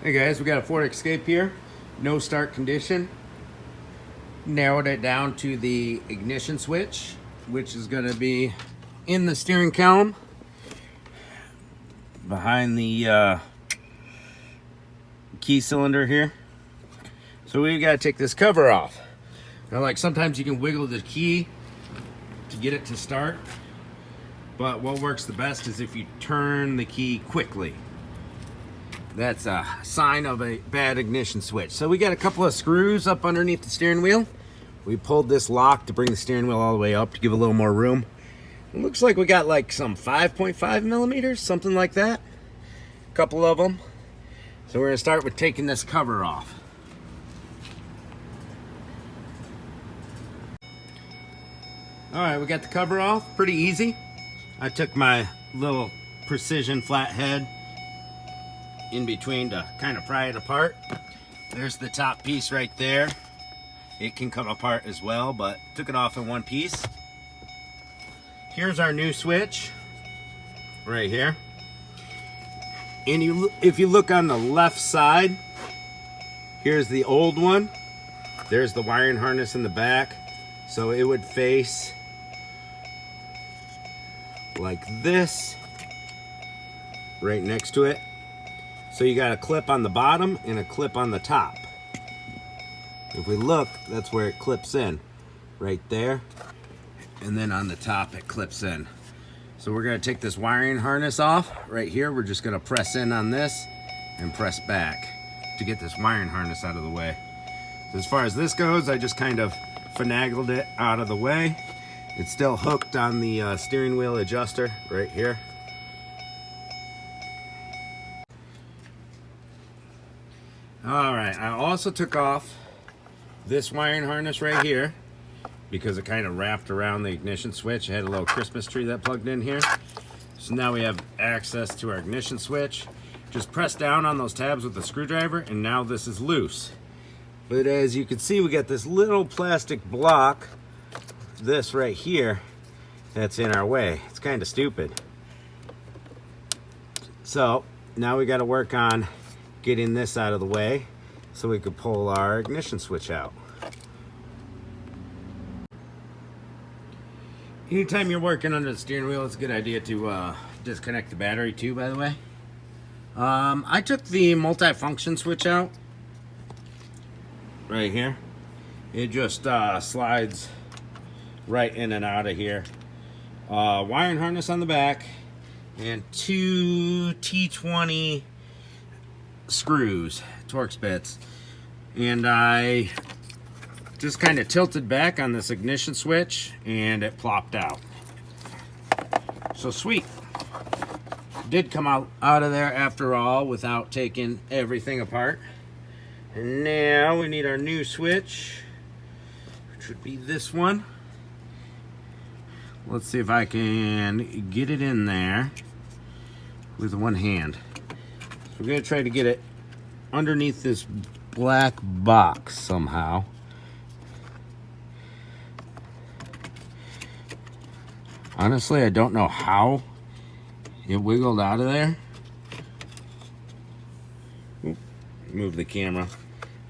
Hey guys, we got a Ford Escape here, no start condition. Narrowed it down to the ignition switch, which is going to be in the steering column behind the key cylinder here. So we got to take this cover off. Now, like sometimes you can wiggle the key to get it to start, but what works the best is if you turn the key quickly. That's a sign of a bad ignition switch. So we got a couple of screws up underneath the steering wheel. We pulled this lock to bring the steering wheel all the way up to give a little more room. It looks like we got like some 5.5 millimeters, something like that. A couple of them. So we're gonna start with taking this cover off. All right, we got the cover off, pretty easy. I took my little precision flathead in between to kind of pry it apart. There's the top piece right there. It can come apart as well, but took it off in one piece. Here's our new switch right here. And if you look on the left side, here's the old one. There's the wiring harness in the back. So it would face like this, right next to it. So you got a clip on the bottom and a clip on the top. If we look, that's where it clips in, right there. And then on the top it clips in. So we're gonna take this wiring harness off right here. We're just gonna press in on this and press back to get this wiring harness out of the way. So as far as this goes, I just kind of finagled it out of the way. It's still hooked on the steering wheel adjuster right here. All right, I also took off this wiring harness right here because it kind of wrapped around the ignition switch. It had a little Christmas tree that plugged in here. So now we have access to our ignition switch. Just press down on those tabs with the screwdriver and now this is loose. But as you can see, we got this little plastic block, this right here, that's in our way. It's kind of stupid. So now we got to work on getting this out of the way so we could pull our ignition switch out. Anytime you're working under the steering wheel, it's a good idea to disconnect the battery too, by the way. I took the multi-function switch out right here. It just slides right in and out of here. Wiring harness on the back and two T20 screws, Torx bits, and I just kind of tilted back on this ignition switch and it plopped out. So sweet. Did come out of there after all without taking everything apart. And now we need our new switch, which would be this one. Let's see if I can get it in there with one hand. We're gonna try to get it underneath this black box somehow. Honestly, I don't know how it wiggled out of there. Oop, move the camera.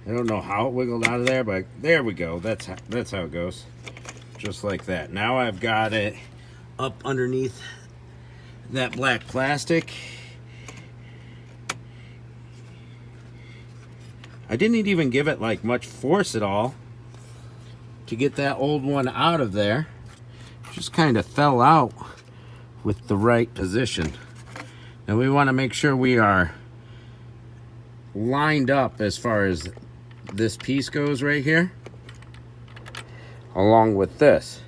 I don't know how it wiggled out of there, but there we go. That's how it goes. Just like that. Now I've got it up underneath that black plastic. I didn't even give it like much force at all to get that old one out of there. Just kind of fell out with the right position. Now we want to make sure we are lined up as far as this piece goes right here, along with this.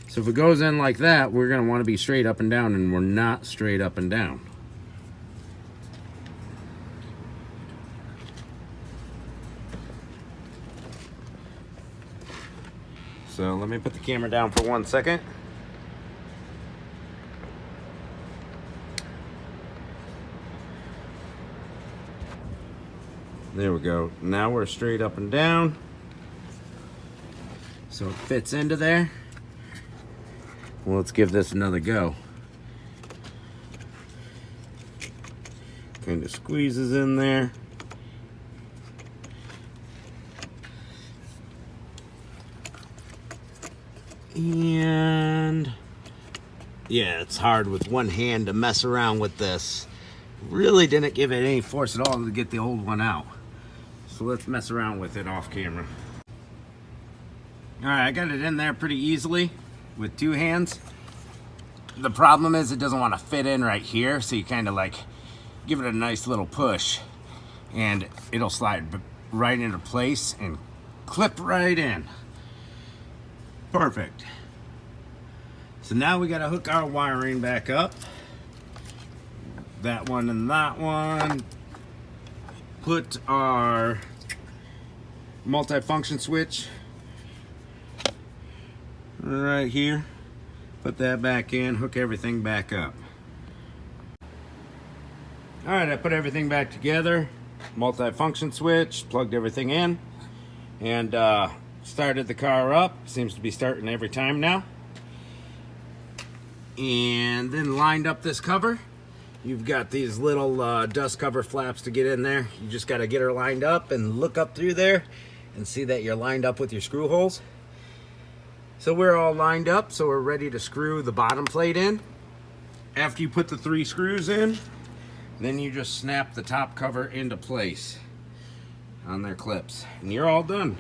So if it goes in like that, we're going to want to be straight up and down, and we're not straight up and down. So let me put the camera down for 1 second. There we go. Now we're straight up and down. So it fits into there. Well, let's give this another go. Kind of squeezes in there. And yeah, it's hard with one hand to mess around with this. Really didn't give it any force at all to get the old one out. So let's mess around with it off camera. All right, I got it in there pretty easily with two hands. The problem is it doesn't want to fit in right here, so you kind of like give it a nice little push and it'll slide right into place and clip right in. Perfect. So now we got to hook our wiring back up. That one and that one. Put our multi-function switch right here. Put that back in, hook everything back up. All right, I put everything back together. Multi-function switch, plugged everything in, and started the car up. Seems to be starting every time now. And then lined up this cover. You've got these little dust cover flaps to get in there. You just got to get her lined up and look up through there and see that you're lined up with your screw holes. So we're all lined up, so we're ready to screw the bottom plate in. After you put the 3 screws in, then you just snap the top cover into place on their clips, and you're all done.